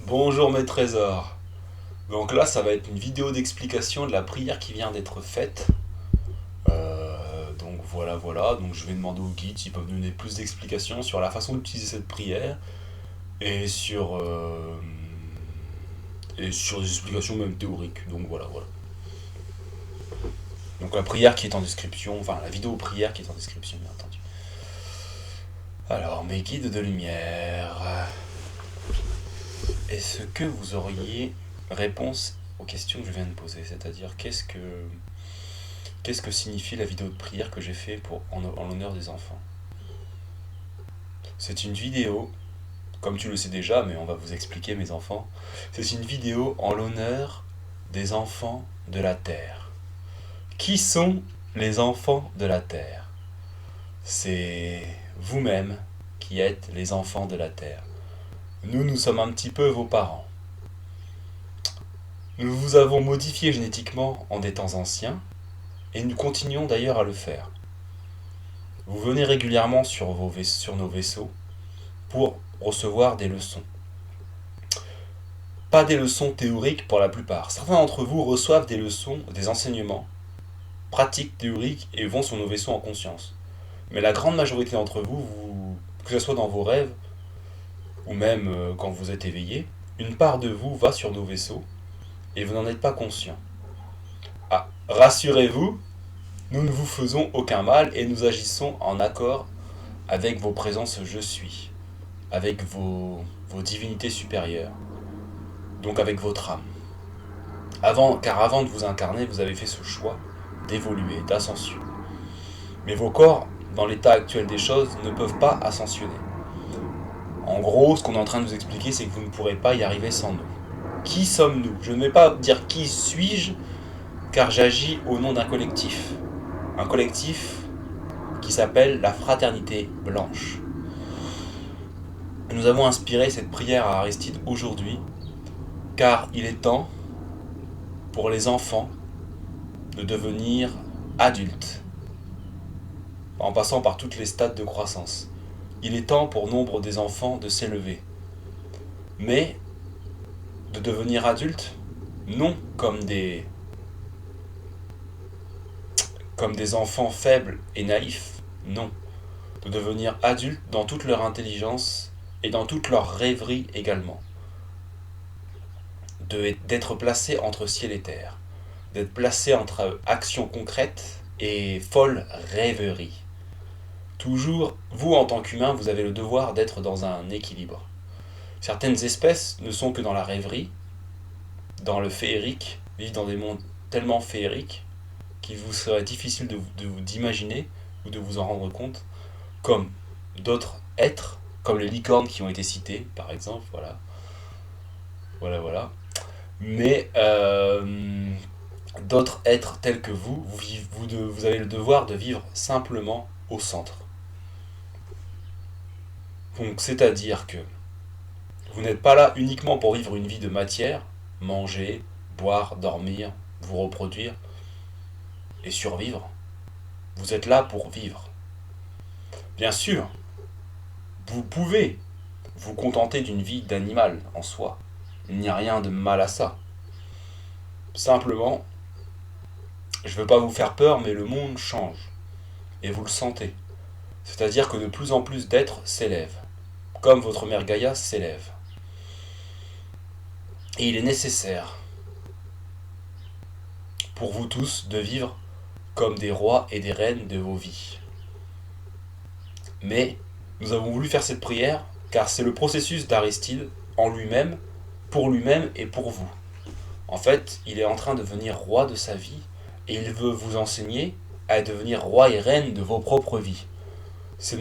Bonjour mes trésors. Donc là, ça va être une vidéo d'explication de la prière qui vient d'être faite. Donc voilà. Donc je vais demander aux guides s'ils peuvent donner plus d'explications sur la façon d'utiliser cette prière et sur des explications même théoriques. Donc voilà. Donc la prière qui est en description, enfin la vidéo prière qui est en description, bien entendu. Alors mes guides de lumière. Est-ce que vous auriez réponse aux questions que je viens de poser, c'est-à-dire qu'est-ce que signifie la vidéo de prière que j'ai fait en l'honneur des enfants? C'est une vidéo, comme tu le sais déjà, mais on va vous expliquer mes enfants, c'est une vidéo en l'honneur des enfants de la Terre. Qui sont les enfants de la Terre? C'est vous-même qui êtes les enfants de la Terre. Nous sommes un petit peu vos parents. Nous vous avons modifié génétiquement en des temps anciens, et nous continuons d'ailleurs à le faire. Vous venez régulièrement sur nos vaisseaux pour recevoir des leçons. Pas des leçons théoriques pour la plupart. Certains d'entre vous reçoivent des leçons, des enseignements pratiques, théoriques, et vont sur nos vaisseaux en conscience. Mais la grande majorité d'entre vous, que ce soit dans vos rêves, ou même quand vous êtes éveillé, une part de vous va sur nos vaisseaux, et vous n'en êtes pas conscient. Ah, rassurez-vous, nous ne vous faisons aucun mal et nous agissons en accord avec vos présences je suis, avec vos divinités supérieures, donc avec votre âme. Car avant de vous incarner, vous avez fait ce choix d'évoluer, d'ascension. Mais vos corps, dans l'état actuel des choses, ne peuvent pas ascensionner. En gros, ce qu'on est en train de vous expliquer, c'est que vous ne pourrez pas y arriver sans nous. Qui sommes-nous? Je ne vais pas dire qui suis-je, car j'agis au nom d'un collectif. Un collectif qui s'appelle la Fraternité Blanche. Nous avons inspiré cette prière à Aristide aujourd'hui, car il est temps pour les enfants de devenir adultes, en passant par toutes les stades de croissance. Il est temps pour nombre des enfants de s'élever. Mais de devenir adultes, non comme des enfants faibles et naïfs, non. De devenir adultes dans toute leur intelligence et dans toute leur rêverie également. D'être placés entre ciel et terre. D'être placés entre actions concrètes et folles rêveries. Toujours, vous en tant qu'humain, vous avez le devoir d'être dans un équilibre. Certaines espèces ne sont que dans la rêverie, dans le féerique, vivent dans des mondes tellement féeriques qu'il vous serait difficile d'imaginer ou de vous en rendre compte, comme d'autres êtres, comme les licornes qui ont été citées, par exemple, voilà. Mais d'autres êtres tels que vous avez le devoir de vivre simplement au centre. Donc, c'est-à-dire que vous n'êtes pas là uniquement pour vivre une vie de matière, manger, boire, dormir, vous reproduire et survivre. Vous êtes là pour vivre. Bien sûr, vous pouvez vous contenter d'une vie d'animal en soi. Il n'y a rien de mal à ça. Simplement, je ne veux pas vous faire peur, mais le monde change. Et vous le sentez. C'est-à-dire que de plus en plus d'êtres s'élèvent. Comme votre mère Gaïa s'élève. Et il est nécessaire pour vous tous de vivre comme des rois et des reines de vos vies. Mais nous avons voulu faire cette prière car c'est le processus d'Aristide en lui-même, pour lui-même et pour vous. En fait, il est en train de devenir roi de sa vie et il veut vous enseigner à devenir roi et reine de vos propres vies. Il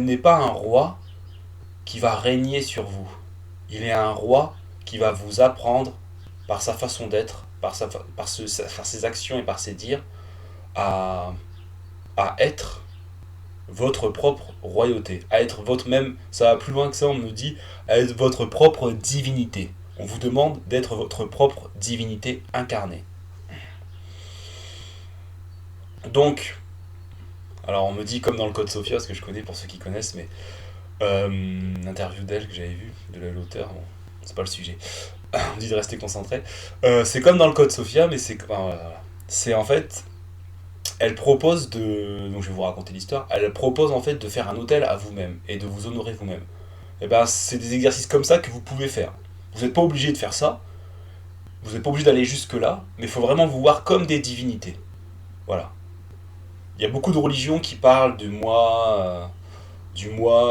n'est pas un roi qui va régner sur vous. Il est un roi qui va vous apprendre par sa façon d'être, par ses actions et par ses dires, à, à être votre propre royauté, à être votre même, ça va plus loin que ça, on me dit, à être votre propre divinité. On vous demande d'être votre propre divinité incarnée. Donc, alors on me dit comme dans le Code Sophia, ce que je connais pour ceux qui connaissent, mais L'interview d'elle que j'avais vue, de l'auteur, bon, c'est pas le sujet. On dit de rester concentré. C'est comme dans le Code Sophia, mais c'est en fait, elle propose de, donc je vais vous raconter l'histoire, elle propose en fait de faire un hôtel à vous-même et de vous honorer vous-même. Et ben c'est des exercices comme ça que vous pouvez faire. Vous n'êtes pas obligé de faire ça, vous n'êtes pas obligé d'aller jusque là, mais il faut vraiment vous voir comme des divinités. Voilà. Il y a beaucoup de religions qui parlent du moi,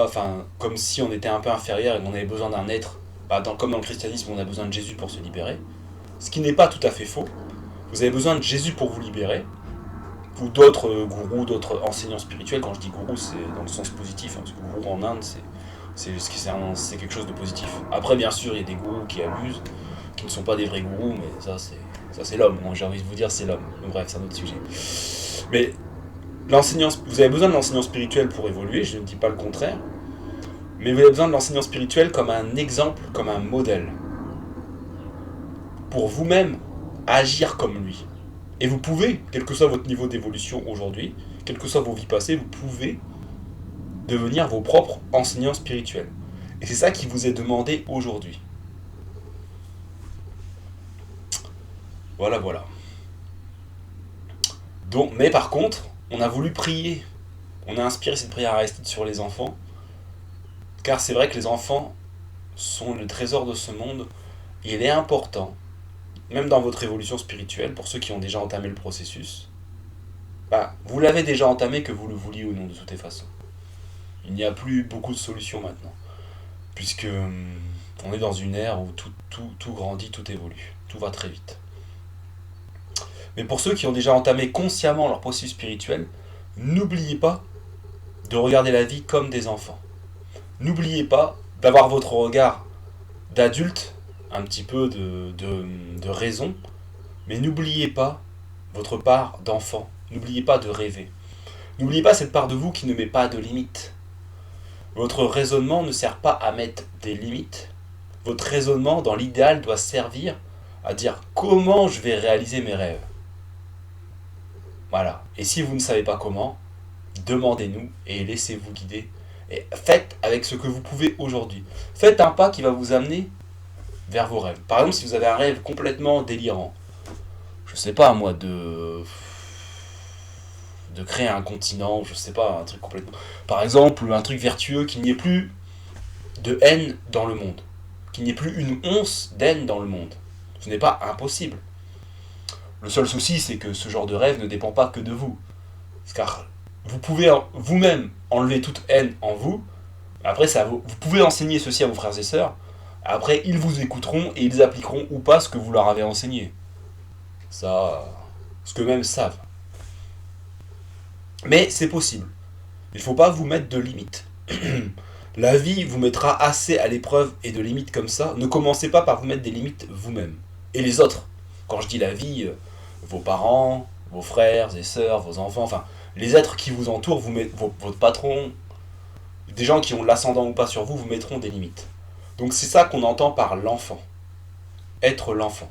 enfin, comme si on était un peu inférieur et qu'on avait besoin d'un être. Comme dans le christianisme, on a besoin de Jésus pour se libérer. Ce qui n'est pas tout à fait faux. Vous avez besoin de Jésus pour vous libérer, ou d'autres gourous, d'autres enseignants spirituels. Quand je dis gourou, c'est dans le sens positif, hein, parce que gourou en Inde, c'est quelque chose de positif. Après, bien sûr, il y a des gourous qui abusent, qui ne sont pas des vrais gourous, mais ça c'est l'homme. J'ai envie de vous dire, c'est l'homme. Donc, bref, c'est un autre sujet. Mais vous avez besoin de l'enseignant spirituel pour évoluer, je ne dis pas le contraire, mais vous avez besoin de l'enseignant spirituel comme un exemple, comme un modèle, pour vous-même agir comme lui. Et vous pouvez, quel que soit votre niveau d'évolution aujourd'hui, quelles que soient vos vies passées, vous pouvez devenir vos propres enseignants spirituels. Et c'est ça qui vous est demandé aujourd'hui. Voilà, voilà. Donc, mais par contre, on a voulu prier. On a inspiré cette prière Aristide sur les enfants. Car c'est vrai que les enfants sont le trésor de ce monde. Et il est important, même dans votre évolution spirituelle, pour ceux qui ont déjà entamé le processus, vous l'avez déjà entamé, que vous le vouliez ou non, de toutes les façons. Il n'y a plus beaucoup de solutions maintenant. Puisque on est dans une ère où tout grandit, tout évolue. Tout va très vite. Mais pour ceux qui ont déjà entamé consciemment leur processus spirituel, n'oubliez pas de regarder la vie comme des enfants. N'oubliez pas d'avoir votre regard d'adulte, un petit peu de raison, mais n'oubliez pas votre part d'enfant. N'oubliez pas de rêver. N'oubliez pas cette part de vous qui ne met pas de limites. Votre raisonnement ne sert pas à mettre des limites. Votre raisonnement, dans l'idéal, doit servir à dire comment je vais réaliser mes rêves. Voilà. Et si vous ne savez pas comment, demandez-nous et laissez-vous guider. Et faites avec ce que vous pouvez aujourd'hui. Faites un pas qui va vous amener vers vos rêves. Par exemple, si vous avez un rêve complètement délirant, je sais pas moi, de créer un continent, je sais pas, un truc complètement... Par exemple, un truc vertueux, qu'il n'y ait plus de haine dans le monde. Qu'il n'y ait plus une once d'haine dans le monde. Ce n'est pas impossible. Le seul souci, c'est que ce genre de rêve ne dépend pas que de vous. Car vous pouvez vous-même enlever toute haine en vous. Après, vous pouvez enseigner ceci à vos frères et sœurs. Après, ils vous écouteront et ils appliqueront ou pas ce que vous leur avez enseigné. Ça, ce qu'eux-mêmes savent. Mais c'est possible. Il ne faut pas vous mettre de limites. La vie vous mettra assez à l'épreuve et de limites comme ça. Ne commencez pas par vous mettre des limites vous-même. Et les autres. Quand je dis la vie, vos parents, vos frères et sœurs, vos enfants, enfin, les êtres qui vous entourent, votre patron, des gens qui ont l'ascendant ou pas sur vous, vous mettront des limites. Donc c'est ça qu'on entend par l'enfant. Être l'enfant.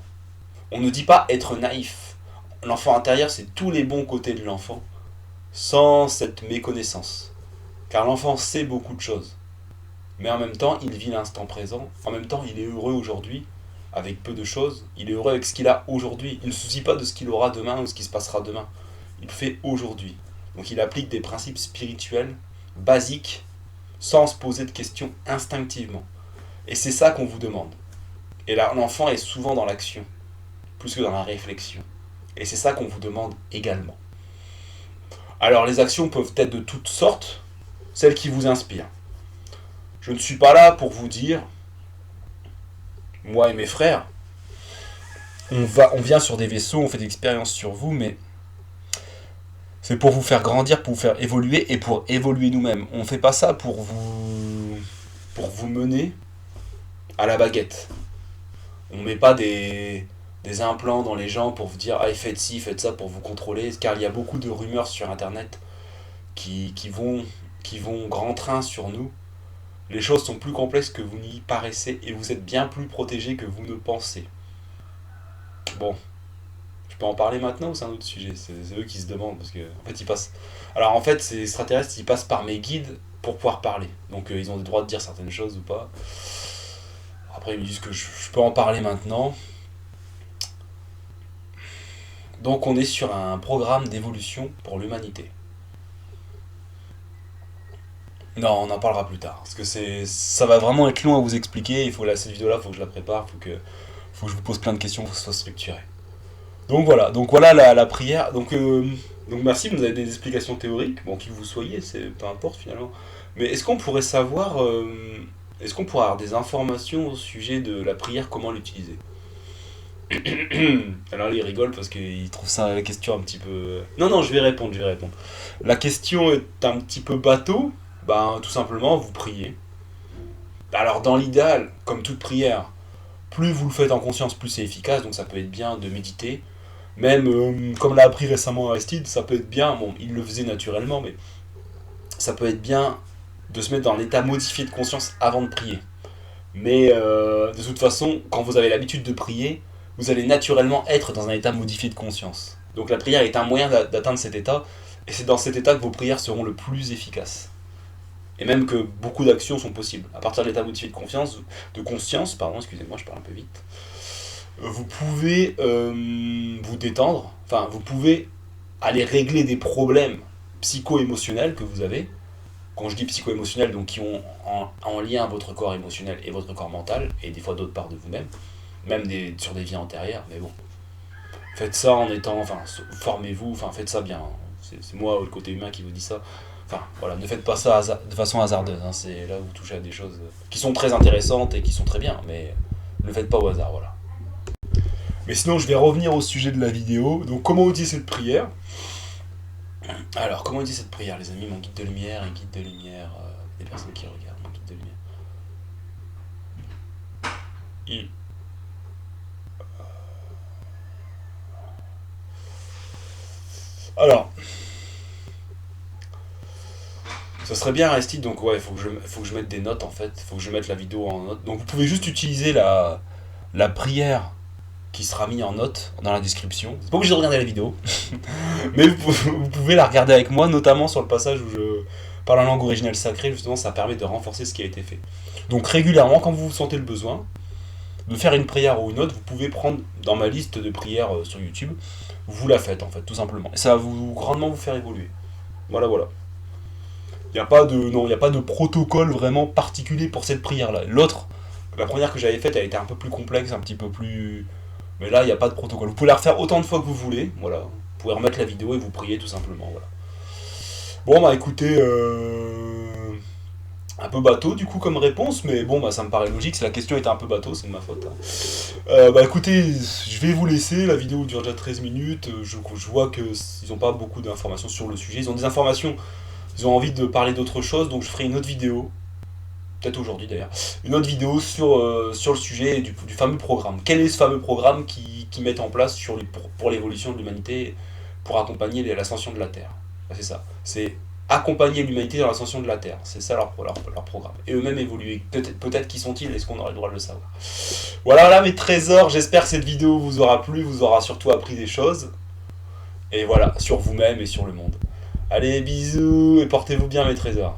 On ne dit pas être naïf. L'enfant intérieur, c'est tous les bons côtés de l'enfant, sans cette méconnaissance. Car l'enfant sait beaucoup de choses. Mais en même temps, il vit l'instant présent. En même temps, il est heureux aujourd'hui, avec peu de choses. Il est heureux avec ce qu'il a aujourd'hui. Il ne se soucie pas de ce qu'il aura demain ou ce qui se passera demain. Il fait aujourd'hui. Donc il applique des principes spirituels, basiques, sans se poser de questions instinctivement. Et c'est ça qu'on vous demande. Et là, l'enfant est souvent dans l'action, plus que dans la réflexion. Et c'est ça qu'on vous demande également. Alors les actions peuvent être de toutes sortes, celles qui vous inspirent. Je ne suis pas là pour vous dire, moi et mes frères, on vient sur des vaisseaux, on fait des expériences sur vous, mais c'est pour vous faire grandir, pour vous faire évoluer et pour évoluer nous-mêmes. On ne fait pas ça pour vous mener à la baguette. On ne met pas des implants dans les gens pour vous dire « Ah, faites ci, faites ça » pour vous contrôler, car il y a beaucoup de rumeurs sur Internet qui vont grand train sur nous. Les choses sont plus complexes que vous n'y paraissez et vous êtes bien plus protégés que vous ne pensez. Bon, je peux en parler maintenant ou c'est un autre sujet? C'est eux qui se demandent parce que en fait ils passent. Alors en fait ces extraterrestres ils passent par mes guides pour pouvoir parler. Donc ils ont le droit de dire certaines choses ou pas. Après ils me disent que je peux en parler maintenant. Donc on est sur un programme d'évolution pour l'humanité. Non, on en parlera plus tard. Parce que ça va vraiment être long à vous expliquer. Cette vidéo-là, il faut que je la prépare. Faut que je vous pose plein de questions pour que ce soit structuré. Donc voilà la prière. Donc merci, vous avez des explications théoriques. Bon, qui vous soyez, c'est peu importe finalement. Mais est-ce qu'on pourrait savoir, est-ce qu'on pourrait avoir des informations au sujet de la prière, comment l'utiliser? Alors il rigole parce qu'il trouve ça la question un petit peu. Non, non, je vais répondre. La question est un petit peu bateau. Ben, tout simplement, vous priez. Alors, dans l'idéal, comme toute prière, plus vous le faites en conscience, plus c'est efficace. Donc, ça peut être bien de méditer. Même, comme l'a appris récemment Aristide, ça peut être bien. Bon, il le faisait naturellement, mais ça peut être bien de se mettre dans un état modifié de conscience avant de prier. Mais de toute façon, quand vous avez l'habitude de prier, vous allez naturellement être dans un état modifié de conscience. Donc, la prière est un moyen d'atteindre cet état. Et c'est dans cet état que vos prières seront le plus efficaces. Et même que beaucoup d'actions sont possibles. À partir de l'état modifié de conscience, excusez-moi, je parle un peu vite, vous pouvez vous détendre, enfin, vous pouvez aller régler des problèmes psycho-émotionnels que vous avez. Quand je dis psycho-émotionnels, donc qui ont en lien votre corps émotionnel et votre corps mental, et des fois d'autres parts de vous-même, même sur des vies antérieures, mais bon. Faites ça en étant, enfin, formez-vous, enfin, faites ça bien. C'est moi, le côté humain, qui vous dit ça. Enfin, voilà, ne faites pas ça de façon hasardeuse. Hein. C'est là où vous touchez à des choses qui sont très intéressantes et qui sont très bien, mais ne le faites pas au hasard, voilà. Mais sinon, je vais revenir au sujet de la vidéo. Donc, comment utiliser cette prière? Alors, comment utiliser cette prière, les amis? Mon guide de lumière, des personnes qui regardent mon guide de lumière. Alors, ça serait bien Aristide, donc ouais, faut que je mette des notes en fait, faut que je mette la vidéo en note. Donc vous pouvez juste utiliser la prière qui sera mise en note dans la description. C'est pas obligé de regarder la vidéo, mais vous pouvez la regarder avec moi, notamment sur le passage où je parle en langue originale sacrée, justement ça permet de renforcer ce qui a été fait. Donc régulièrement, quand vous sentez le besoin de faire une prière ou une autre, vous pouvez prendre dans ma liste de prières sur YouTube, vous la faites en fait, tout simplement. Et ça va grandement vous faire évoluer. Voilà. Il n'y a pas de protocole vraiment particulier pour cette prière-là. La première que j'avais faite, elle était un peu plus complexe, un petit peu plus... Mais là, il n'y a pas de protocole. Vous pouvez la refaire autant de fois que vous voulez, voilà. Vous pouvez remettre la vidéo et vous prier tout simplement, voilà. Bon, bah écoutez, un peu bateau du coup comme réponse, mais bon, bah ça me paraît logique. Si la question était un peu bateau, c'est de ma faute. Hein. Bah écoutez, je vais vous laisser. La vidéo dure déjà 13 minutes. Je vois qu'ils n'ont pas beaucoup d'informations sur le sujet. Ils ont des informations... Ils ont envie de parler d'autre chose, donc je ferai une autre vidéo, peut-être aujourd'hui d'ailleurs, une autre vidéo sur le sujet du fameux programme. Quel est ce fameux programme qui met en place pour l'évolution de l'humanité, pour accompagner l'ascension de la Terre? C'est ça, c'est accompagner l'humanité dans l'ascension de la Terre, c'est ça leur programme. Et eux-mêmes évoluer, peut-être qui sont-ils, est-ce qu'on aurait le droit de le savoir? Voilà mes trésors, j'espère que cette vidéo vous aura plu, vous aura surtout appris des choses, et voilà, sur vous-même et sur le monde. Allez, bisous et portez-vous bien mes trésors.